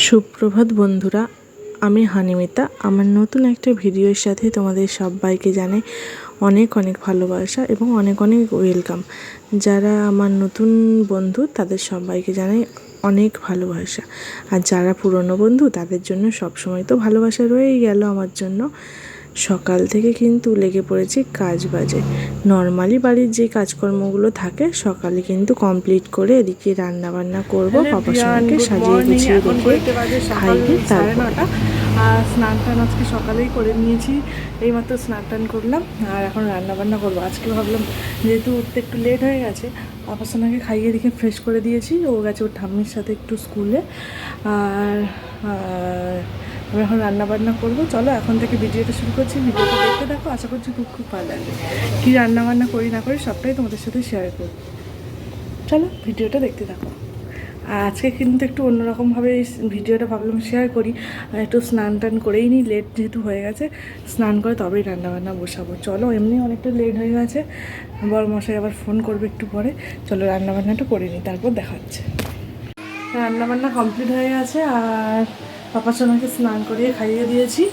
সুপ্রভাত বন্ধুরা, আমি হানিমিতা। আমার নতুন একটা ভিডিওর সাথে তোমাদের সবাইকে জানাই অনেক অনেক ভালোবাসা এবং অনেক অনেক ওয়েলকাম। যারা আমার নতুন বন্ধু তাদের সবাইকে জানাই অনেক ভালোবাসা, আর যারা পুরনো বন্ধু তাদের জন্য সবসময় তো ভালোবাসা রয়েই গেল আমার জন্য। সকাল থেকে কিন্তু লেগে পড়েছি কাজ বাজে। নর্মালি বাড়ির যে কাজকর্মগুলো থাকে সকালে কিন্তু কমপ্লিট করে এদিকে রান্না বান্না করবো, পাপার সঙ্গে সাজিয়ে গুছিয়ে রেখে খাইয়ে তারপর। আর স্নান টান আজকে সকালেই করে নিয়েছি, এইমাত্র স্নান টান করলাম আর এখন রান্না বান্না করবো। আজকে ভাবলাম যেহেতু উঠতে একটু লেট হয়ে গেছে, পাপার সোনাকে খাইয়ে দিকে ফ্রেশ করে দিয়েছি, ও গেছে ওর ঠাম্মির সাথে একটু স্কুলে। আর আমি এখন রান্না বান্না করবো। চলো এখন থেকে ভিডিওটা শুরু করছি, ভিডিওটা দেখতে দেখো, আশা করছি খুব খুব ভালো লাগবে। কী রান্না বান্না করি না করি সবটাই তোমাদের সাথে শেয়ার করব। চলো ভিডিওটা দেখতে থাকো। আর আজকে কিন্তু একটু অন্যরকমভাবে ভিডিওটা ভাবলাম শেয়ার করি। একটু স্নান টান করেই নিই, লেট যেহেতু হয়ে গেছে, স্নান করে তবেই রান্নাবান্না বসাবো। চলো, এমনি অনেকটা লেট হয়ে গেছে, বড় মশাই আবার ফোন করবে একটু পরে। চলো রান্নাবান্নাটা করে নিই, তারপর দেখা হচ্ছে। রান্নাবান্না কমপ্লিট হয়ে গেছে আর পাপার সোনাকে স্নান করিয়ে খাইয়ে দিয়েছি।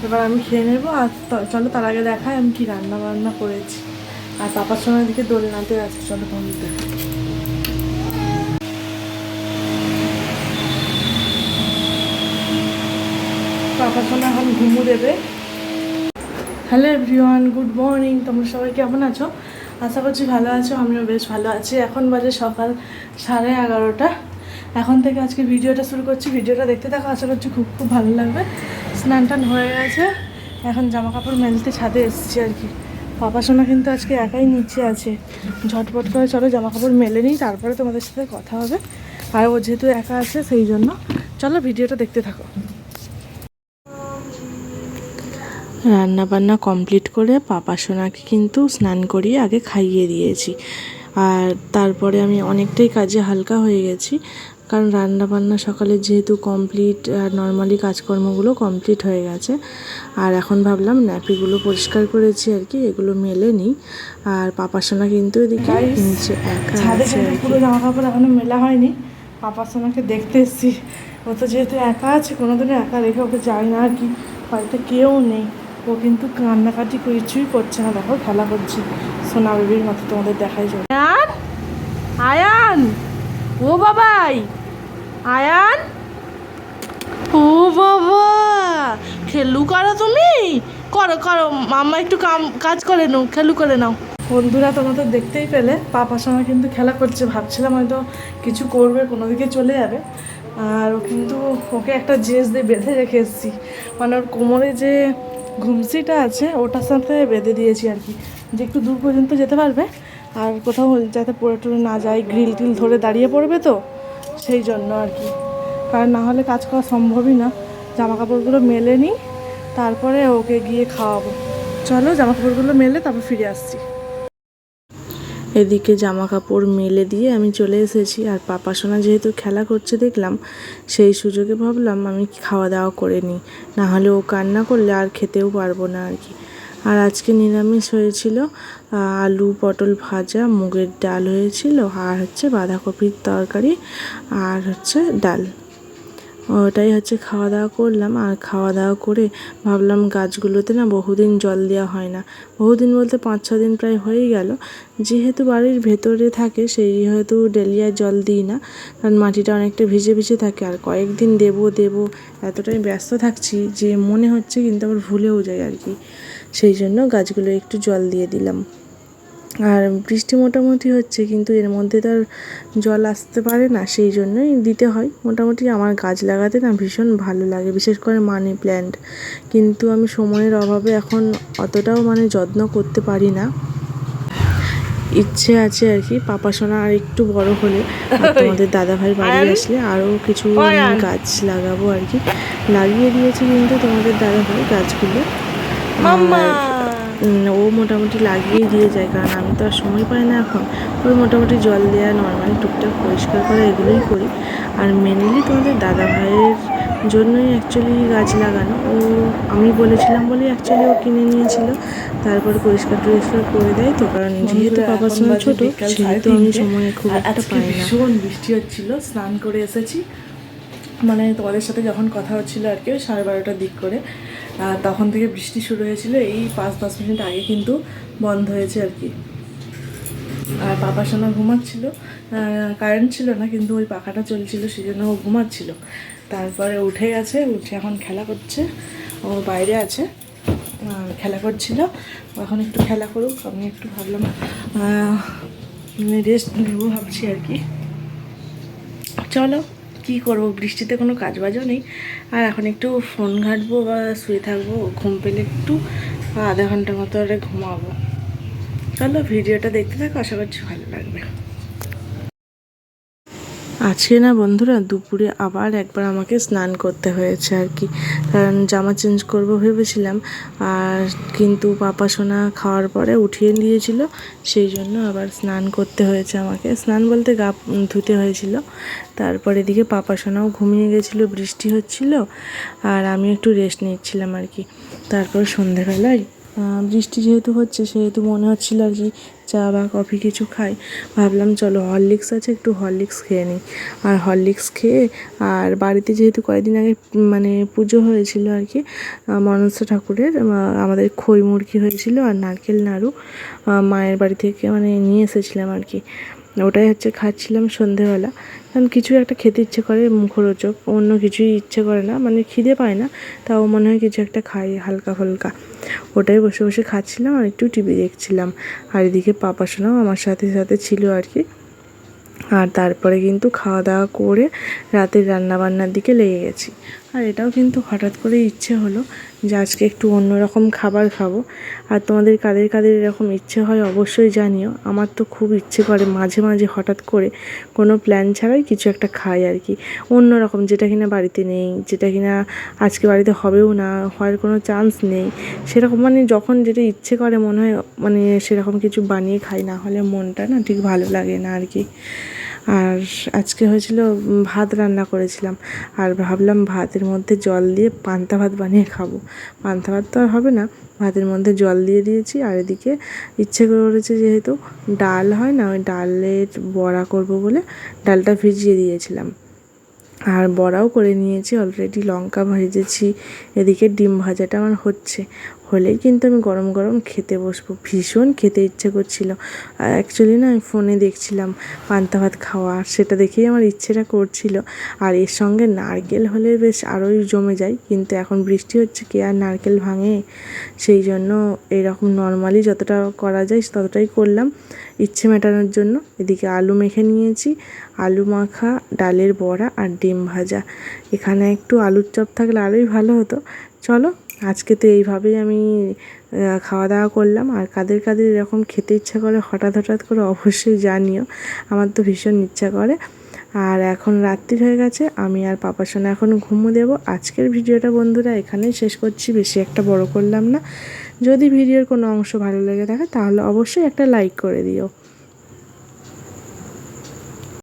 এবার আমি খেয়ে নেবো। আর চলো তার আগে দেখাই আমি কি রান্নাবান্না করেছি। আর পাপার সোনার দিকে দোলনাতে আছে, চলো তোমাদের দেখা। পাপা সোনা এখন ঘুমু দেবে। Hello everyone, good morning. তোমরা সবাই কেমন আছো? আশা করছি ভালো আছো, আমিও বেশ ভালো আছি। এখন বাজে সকাল 11:30। এখন থেকে আজকে ভিডিওটা শুরু করছি, ভিডিওটা দেখতে থাকো, আশা করছি খুব খুব ভালো লাগবে। স্নান টান হয়ে গেছে, এখন জামা কাপড় মেলতে ছাদে এসেছি আর কি। পাপা সোনা কিন্তু আজকে একাই নিচে আছে। ঝটপট করে চলো জামা কাপড় মেলে নিই, তারপরে তোমাদের সাথে কথা হবে। আর ও যেহেতু একা আছে সেই জন্য চলো ভিডিওটা দেখতে থাকো। রান্না বান্না কমপ্লিট করে পাপা সোনাকে কিন্তু স্নান করিয়ে আগে খাইয়ে দিয়েছি। আর তারপরে আমি অনেকটাই কাজে হালকা হয়ে গেছি, কারণ রান্না বান্না সকালে যেহেতু কমপ্লিট, আর নর্মালি কাজকর্মগুলো কমপ্লিট হয়ে গেছে। আর এখন ভাবলাম ন্যাপিগুলো পরিষ্কার করেছি আর কি, এগুলো মেলে নিই। আর পাপা সোনা কিন্তু এদিকে নিচে একা আছে আর কি। পুরো জামা কাপড় এখনো মেলা হয়নি, পাপা সোনাকে দেখতে এসেছি। ও তো যেহেতু একা আছে, কোনোদিনও একা রেখে ওকে যায় না আর কি, বাড়িতে কেউ নেই। ও কিন্তু কান্নাকাটি কিছুই করছে না, দেখো খেলা করছে সোনা বেবির মতো। তোমাদের দেখাই যাবে। আয়ান, আয়ান, ও বাবাই, আয়ান, ও বাবা, খেলু করো তুমি? করো করো, মাম্মা একটু কাজ করে নাও, খেলু করে নাও। বন্ধুরা তোমাদের দেখতেই পেলে পাপার সঙ্গে কিন্তু খেলা করছে। ভাবছিলাম হয়তো কিছু করবে, কোনো দিকে চলে যাবে। আর ও কিন্তু, ওকে একটা জেস দিয়ে বেঁধে রেখে এসেছি, মানে ওর কোমরে যে ঘুমসিটা আছে ওটার সাথে বেঁধে দিয়েছি আর কি, যে একটু দূর পর্যন্ত যেতে পারবে আর কোথাও যাতে পড়ে টড়ে না যায়। গ্রিল টিল ধরে দাঁড়িয়ে পড়বে তো, সেই জন্য আর কি। কারণ না হলে কাজ করা সম্ভবই না। জামা কাপড়গুলো মেলে নিই, তারপরে ওকে গিয়ে খাওয়াবো। চলো জামা কাপড়গুলো মেলে তারপর ফিরে আসছি। এদিকে জামা কাপড় মেলে দিয়ে আমি চলে এসেছি। আর পাপা সোনা যেহেতু খেলা করছে দেখলাম, সেই সুযোগে ভাবলাম আমি খাওয়া দাওয়া করে নিই, নাহলে ও কান্না করলে আর খেতেও পারবো না আর কি। আর আজকে নিরামিষ হয়েছিল, আলু পটল ভাজা, মুগের ডাল হয়েছিল, আর হচ্ছে বাঁধাকপির তরকারি, আর হচ্ছে ডাল। ওটাই হচ্ছে খাওয়া দাওয়া করলাম। আর খাওয়া দাওয়া করে ভাবলাম গাছগুলোতে না বহুদিন জল দেওয়া হয় না, বহুদিন বলতে 5-6 দিন প্রায় হয়েই গেল। যেহেতু বাড়ির ভেতরে থাকে সেই হয়তো ডেলি আর জল দিই না, কারণ মাটিটা অনেকটা ভিজে ভিজে থাকে। আর কয়েকদিন দেবো এতটাই ব্যস্ত থাকছি যে মনে হচ্ছে, কিন্তু আবার ভুলেও যাই আর কি। সেই জন্য গাছগুলো একটু জল দিয়ে দিলাম। আর বৃষ্টি মোটামুটি হচ্ছে, কিন্তু এর মধ্যে তো আর জল আসতে পারে না, সেই জন্যই দিতে হয়। মোটামুটি আমার গাছ লাগাতে না ভীষণ ভালো লাগে, বিশেষ করে মানি প্ল্যান্ট। কিন্তু আমি সময়ের অভাবে এখন অতটাও যত্ন করতে পারি না। ইচ্ছে আছে আর কি, পাপা সোনা আর একটু বড় হলে, তোমাদের দাদাভাই বাড়ি আসলে আরও কিছু গাছ লাগাবো আর কি। লাগিয়ে দিয়েছি কিন্তু তোমাদের দাদাভাই গাছগুলো। ও মোটামুটি লাগিয়ে দিয়ে যায়, কারণ আমি তো আর সময় পাই না এখন। ওই মোটামুটি জল দেওয়া, নর্মালি টুকটাক পরিষ্কার করা, এগুলোই করি। আর মেনলি তোমাদের দাদা ভাইয়ের জন্যই অ্যাকচুয়ালি গাছ লাগানো। আমি বলেছিলাম বলেই অ্যাকচুয়ালি ও কিনে নিয়েছিল, তারপর পরিষ্কার টরিষ্কার করে দেয় তো। কারণ যেহেতু পাপার সময় ছোটো, সেহেতু আমি সময় খুব একটা পাই না। ভীষণ বৃষ্টি হচ্ছিলো, স্নান করে এসেছি। মানে তোমাদের সাথে যখন কথা হচ্ছিলো আর কি 12:30টার দিক করে, তখন থেকে বৃষ্টি শুরু হয়েছিল। এই 5-10 মিনিট আগে কিন্তু বন্ধ হয়েছে আর কি। আর পাপা সোনা ঘুমাচ্ছিল, কারেন্ট ছিল না কিন্তু ওই পাখাটা চলছিল, সেই জন্য ও ঘুমাচ্ছিল। তারপরে উঠে গেছে, উঠে এখন খেলা করছে, ও বাইরে আছে খেলা করছিল। এখন একটু খেলা করুক, আমি একটু ভাবলাম রেস্ট নেবো ভাবছি আর কি। চলো কি করব, বৃষ্টিতে কোনো কাজ বাজও নেই। আর এখন একটু ফোন ঘাঁটবো বা শুয়ে থাকবো, ঘুম পেলে একটু আধা ঘন্টার মতো আরে ঘুমাবো। চলো ভিডিওটা দেখতে থাকো, আশা করছি ভালো লাগবে। আজকে না বন্ধুরা দুপুরে আবার একবার আমাকে স্নান করতে হয়েছে আর কি, কারণ জামা চেঞ্জ করব ভেবেছিলাম, আর কিন্তু পাপা সোনা খাওয়ার পরে উঠিয়ে দিয়েছিল, সেই জন্য আবার স্নান করতে হয়েছে আমাকে। স্নান বলতে গা ধুতে হয়েছিল। তারপর এদিকে পাপা সোনাও ঘুমিয়ে গেছিলো, বৃষ্টি হচ্ছিল, আর আমি একটু রেস্ট নিচ্ছিলাম আর কি। তারপর সন্ধেবেলায় বৃষ্টি যেহেতু হচ্ছে সেহেতু মনে হচ্ছিল আর কি চা বা কফি কিছু খাই। ভাবলাম চলো হরলিক্স আছে, একটু হরলিক্স খেয়ে নিই। আর হরলিক্স খেয়ে, আর বাড়িতে যেহেতু কয়েকদিন আগে মানে পুজো হয়েছিল আর কি মনসা ঠাকুরের, আমাদের খই মুরগি হয়েছিল আর নারকেল নাড়ু মায়ের বাড়ি থেকে মানে নিয়ে এসেছিলাম আর কি। ওটাই হচ্ছে খাচ্ছিলাম সন্ধেবেলা, কারণ কিছু একটা খেতে ইচ্ছে করে মুখরোচক, অন্য কিছুই ইচ্ছে করে না, মানে খিদে পায় না, তাও মনে হয় কিছু একটা খাই হালকা ফুলকা। ওটাই বসে বসে খাচ্ছিলাম আর একটু টিভি দেখছিলাম। আর এদিকে পাপা সোনাও আমার সাথে সাথে ছিল আর কি। আর তারপরে কিন্তু খাওয়া দাওয়া করে রাতের রান্নাবান্নার দিকে লেগে গেছি। আর এটাও কিন্তু হঠাৎ করে ইচ্ছে হলো যে আজকে একটু অন্যরকম খাবার খাবো। আর তোমাদের কাদের কাদের এরকম ইচ্ছে হয় অবশ্যই জানিও। আমার তো খুব ইচ্ছে করে মাঝে মাঝে হঠাৎ করে কোনো প্ল্যান ছাড়াই কিছু একটা খাই আর কি, অন্যরকম, যেটা কিনা বাড়িতে নেই, যেটা কিনা আজকে বাড়িতে হবেও না, হওয়ার কোনো চান্স নেই, সেরকম মানে যখন যেটা ইচ্ছে করে মনে হয় মানে সেরকম কিছু বানিয়ে খাই, না হলে মনটা না ঠিক ভালো লাগে না আর কি। আর আজকে হয়েছিল ভাত রান্না করেছিলাম, আর ভাবলাম ভাতের মধ্যে জল দিয়ে পান্তা ভাত বানিয়ে খাবো। পান্তা ভাত তো আর হবে না, ভাতের মধ্যে জল দিয়ে দিয়েছি। আর এদিকে ইচ্ছে করেছে যেহেতু ডাল হয় না, ওই ডালের বড়া করব বলে ডালটা ভিজিয়ে দিয়েছিলাম। আর বড়াও করে নিয়েছি অলরেডি, লঙ্কা ভেজেছি। এদিকে ডিম ভাজাটা আমার হলেই কিন্তু আমি গরম গরম খেতে বসবো। ভীষণ খেতে ইচ্ছে করছিল। আর অ্যাকচুয়ালি না আমি ফোনে দেখছিলাম পান্তা ভাত খাওয়া, সেটা দেখেই আমার ইচ্ছেটা করছিল। আর এর সঙ্গে নারকেল হলে বেশ আরোই জমে যায়, কিন্তু এখন বৃষ্টি হচ্ছে, কে আর নারকেল ভাঙে, সেই জন্য এরকম নর্মালি যতটা করা যায় ততটাই করলাম ইচ্ছে মেটানোর জন্য। এদিকে আলু মেখে নিয়েছি, আলু মাখা, ডালের বড়া আর ডিম ভাজা। এখানে একটু আলুর চপ থাকলে আরোই ভালো হতো। চলো আজকে তো এইভাবেই আমি খাওয়া দাওয়া করলাম। আর কাদের কাদের এরকম খেতে ইচ্ছা করে হঠাৎ হঠাৎ করে অবশ্যই জানিও, আমার তো ভীষণ ইচ্ছা করে। আর এখন রাত্রি হয়ে গেছে, আমি আর পাপা সোনা এখন ঘুমো দেবো। আজকের ভিডিওটা বন্ধুরা এখানেই শেষ করছি, বেশি একটা বড় করলাম না। যদি ভিডিওর কোনো অংশ ভালো লেগে থাকে তাহলে অবশ্যই একটা লাইক করে দিও।